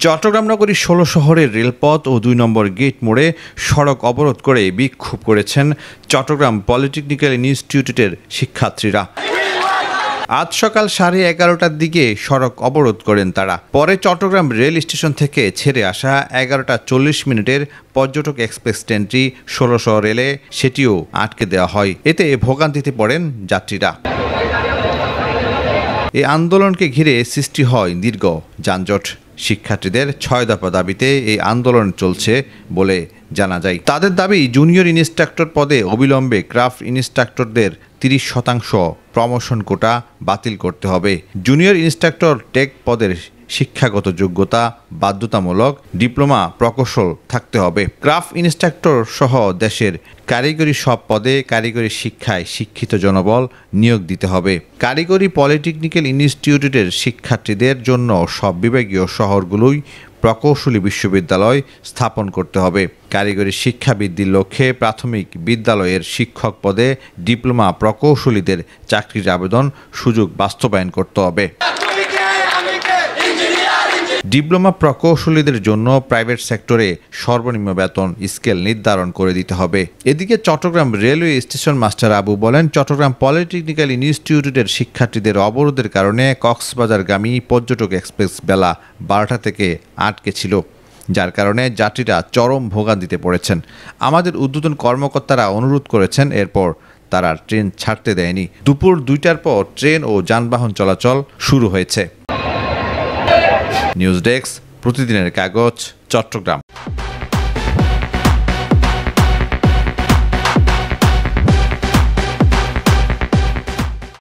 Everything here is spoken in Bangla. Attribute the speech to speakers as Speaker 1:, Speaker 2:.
Speaker 1: চট্টগ্রাম নগরী ১৬ শহরের রেলপথ ও ২ নম্বর গেট মোড়ে সড়ক অবরোধ করে বিক্ষোভ করেছেন চট্টগ্রাম পলিটেকনিক্যাল ইনস্টিটিউটের শিক্ষার্থীরা। আজ সকাল 11:30টার দিকে সড়ক অবরোধ করেন তারা। পরে চট্টগ্রাম রেল স্টেশন থেকে ছেড়ে আসা 11:40 পর্যটক এক্সপ্রেস ট্রেনটি ১৬ রেলে সেটিও আটকে দেওয়া হয়। এতে ভোগান্তিতে পড়েন যাত্রীরা। এই আন্দোলনকে ঘিরে সৃষ্টি হয় দীর্ঘ যানজট। শিক্ষার্থীদের ৬ দফা দাবিতে এই আন্দোলন চলছে বলে জানা যায়। তাদের দাবি, জুনিয়র ইনস্ট্রাক্টর পদে অবিলম্বে ক্রাফট ইনস্ট্রাক্টরদের ৩০% প্রমোশন কোটা বাতিল করতে হবে। জুনিয়র ইনস্ট্রাক্টর টেক পদের শিক্ষাগত যোগ্যতা বাধ্যতামূলক, ডিপ্লোমা প্রকৌশল থাকতে হবে। ক্রাফট ইনস্ট্রাক্টর সহ দেশের কারিগরি সব পদে কারিগরি শিক্ষায় শিক্ষিত জনবল নিয়োগ দিতে হবে। কারিগরি পলিটেকনিক্যাল ইনস্টিটিউটের শিক্ষার্থীদের জন্য সব বিভাগীয় শহরগুলোই প্রকৌশলী বিশ্ববিদ্যালয় স্থাপন করতে হবে। কারিগরি শিক্ষা বৃদ্ধির লক্ষ্যে প্রাথমিক বিদ্যালয়ের শিক্ষক পদে ডিপ্লোমা প্রকৌশলীদের চাকরির আবেদন সুযোগ বাস্তবায়ন করতে হবে। ডিপ্লোমা প্রকৌশলীদের জন্য প্রাইভেট সেক্টরে সর্বনিম্ন বেতন স্কেল নির্ধারণ করে দিতে হবে। এদিকে Chittagong railway station master Abu বলেন, চট্টগ্রাম পলিটেকনিক্যাল ইনস্টিটিউটের শিক্ষার্থীদের অবরোধের কারণে কক্সবাজারগামী পর্যটক এক্সপ্রেস বেলা ১২টা থেকে আটকে ছিল, যার কারণে যাত্রীরা চরম ভোগান্তিতে পড়েছেন। আমাদের ঊর্ধ্বতন কর্মকর্তারা অনুরোধ করেছেন, এরপর তারা ট্রেন ছাড়তে দেয়নি। দুপুর ২টার পর ট্রেন ও যানবাহন চলাচল শুরু হয়েছে। নিউজ ডেস্ক, প্রতিদিনের কাগজ, চট্টগ্রাম।